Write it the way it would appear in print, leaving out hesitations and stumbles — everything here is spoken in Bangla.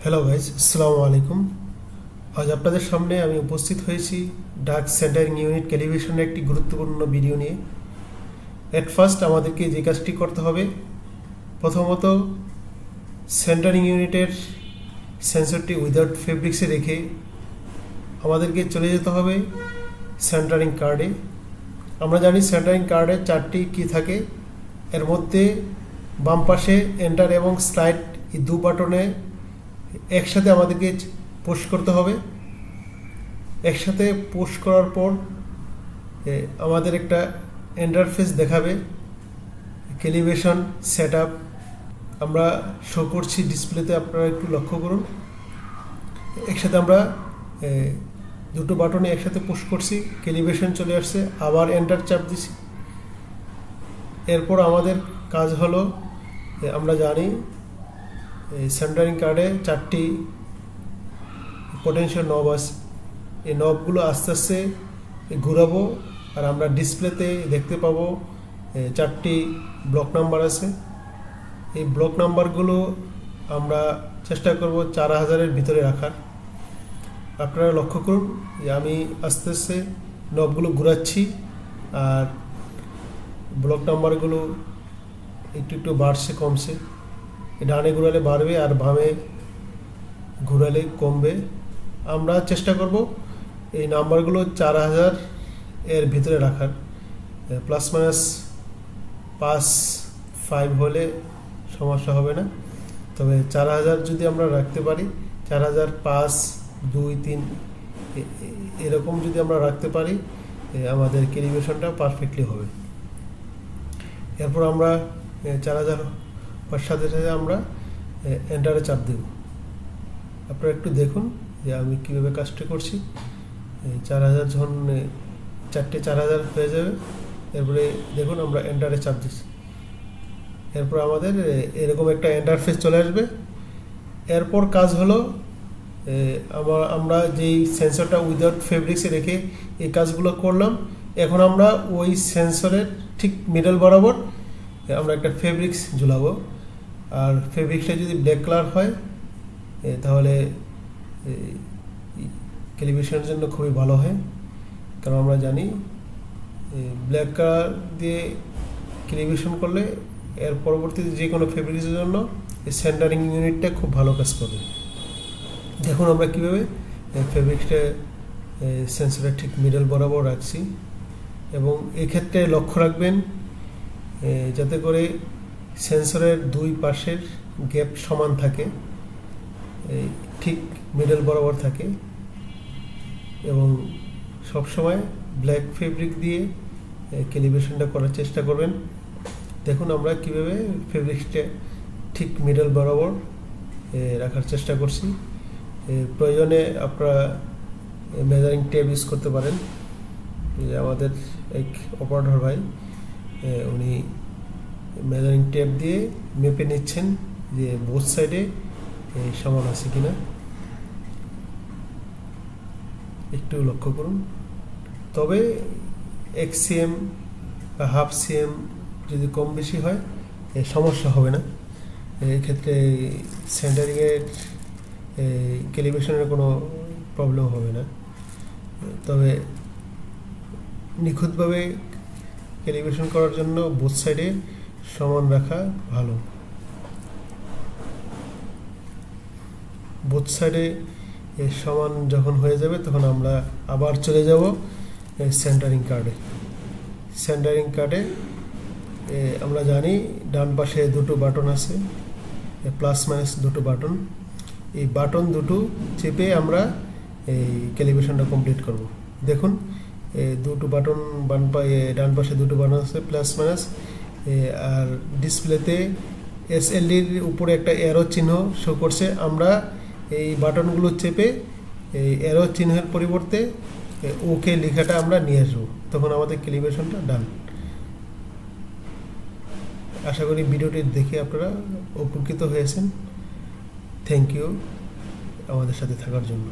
হ্যালো গাইজ, আসসালামু আলাইকুম। আজ আপনাদের সামনে আমি উপস্থিত হয়েছি ডাক সেন্টারিং ইউনিট ক্যালিব্রেশনের একটি গুরুত্বপূর্ণ ভিডিও নিয়ে। এট ফার্স্ট আমাদেরকে যে কাজটি করতে হবে, প্রথমত সেন্টারিং ইউনিটের সেন্সরটি উইদাউট ফেব্রিক্সে রেখে আমাদেরকে চলে যেতে হবে সেন্টারিং কার্ডে। আমরা জানি সেন্টারিং কার্ডে 4টি কি থাকে, এর মধ্যে বাম পাশে এন্টার এবং স্লাইড এই দু বাটনে একসাথে আমাদেরকে পুশ করতে হবে। একসাথে পুশ করার পর আমাদের একটা ইন্টারফেস দেখাবে, ক্যালিব্রেশন সেটআপ আমরা শো করছি ডিসপ্লেতে, আপনারা একটু লক্ষ্য করুন। একসাথে আমরা দুটো বাটনে একসাথে পুশ করছি, ক্যালিব্রেশন চলে আসছে, আবার এন্টার চাপ দিছি। এরপর আমাদের কাজ হলো, আমরা জানি সেন্টারিং কার্ডে 4টি পটেনশিয়াল নব আছে। এই নবগুলো আস্তে আস্তে ঘুরাবো, আর আমরা ডিসপ্লেতে দেখতে পাবো 4টি ব্লক নাম্বার আছে। এই ব্লক নাম্বারগুলো আমরা চেষ্টা করব 4000-এর ভিতরে রাখার। আপনারা লক্ষ্য করুন যে আমি আস্তে আস্তে নবগুলো ঘুরাচ্ছি, আর ব্লক নাম্বারগুলো একটু একটু বাড়ছে কমছে। ডানে ঘুরালে বাড়বে আর বামে ঘুরালে কমবে। আমরা চেষ্টা করব এই নাম্বারগুলো 4000-এর ভিতরে রাখার। প্লাস মাইনাস 5 হলে সমস্যা হবে না, তবে 4000 যদি আমরা রাখতে পারি, 4000, 5, 2, 3 এরকম যদি আমরা রাখতে পারি, আমাদের ক্যালিব্রেশনটা পারফেক্টলি হবে। এরপর আমরা 4000 সাথে সাথে আমরা এন্টারে চাপ দেব। আপনারা একটু দেখুন যে আমি কীভাবে কাজটা করছি। 4000 যখন 4টে 4000 হয়ে যাবে, এরপরে দেখুন আমরা এন্টারে চাপ দিচ্ছি। এরপর আমাদের এরকম একটা ইন্টারফেস চলে আসবে। এরপর কাজ হলো, আমরা যেই সেন্সরটা উইদাউট ফেব্রিক্সে রেখে এই কাজগুলো করলাম, এখন আমরা ওই সেন্সরের ঠিক মিডল বরাবর আমরা একটা ফেব্রিক্স ঝুলাবো। আর ফেব্রিক্সটা যদি ব্ল্যাক কালার হয় তাহলে ক্যালিব্রেশনের জন্য খুবই ভালো হয়, কারণ আমরা জানি ব্ল্যাক কালার দিয়ে ক্যালিব্রেশন করলে এর পরবর্তীতে যে কোনো ফেব্রিক্সের জন্য এই সেন্টারিং ইউনিটটা খুব ভালো কাজ করবে। দেখুন আমরা কীভাবে ফেব্রিক্সটা সেন্সরের ঠিক মিডল বরাবর রাখছি, এবং এক্ষেত্রে লক্ষ্য রাখবেন যাতে করে সেন্সরের দুই পাশের গ্যাপ সমান থাকে, ঠিক মিডল বরাবর থাকে, এবং সবসময় ব্ল্যাক ফেব্রিক দিয়ে ক্যালিব্রেশনটা করার চেষ্টা করবেন। দেখুন আমরা কিভাবে ফেব্রিক্সটা ঠিক মিডল বরাবর রাখার চেষ্টা করছি। প্রয়োজনে আপনারা মেজারিং টেপ ইউজ করতে পারেন। আমাদের এক অপারেটর ভাই, উনি মেজারিং টেপ দিয়ে মেপে নিচ্ছেন যে বোথ সাইডে সমান আছে কিনা। একটু লক্ষ্য করুন। তবে 1 cm বা ½ cm যদি কম বেশি হয় সমস্যা হবে না। এক্ষেত্রে সেন্টারিংয়ের ক্যালিব্রেশনের কোনো প্রবলেম হবে না। তবে নিখুঁতভাবে ক্যালিব্রেশন করার জন্য বোথ সাইডে সমান রাখা ভালো। বোথ সাইডে সমান যখন হয়ে যাবে, তখন আমরা আবার চলে যাব সেন্টারিং কার্ডে। সেন্টারিং কার্ডে আমরা জানি ডান পাশে দুটো বাটন আছে, প্লাস মাইনাস দুটো বাটন। এই বাটন দুটো চেপে আমরা এই ক্যালিব্রেশনটা কমপ্লিট করব। দেখুন দুটো বাটন ডান পাশে দুটো বাটন আছে, প্লাস মাইনাস, আর ডিসপ্লেতে SLDর উপরে একটা অ্যারো চিহ্ন শো করছে। আমরা এই বাটনগুলো চেপে এই অ্যারো চিহ্নের পরিবর্তে ওকে লেখাটা আমরা নিয়ে আসবো, তখন আমাদের ক্যালিব্রেশনটা ডান। আশা করি ভিডিওটি দেখে আপনারা উপকৃত হয়েছেন। থ্যাংক ইউ আমাদের সাথে থাকার জন্য।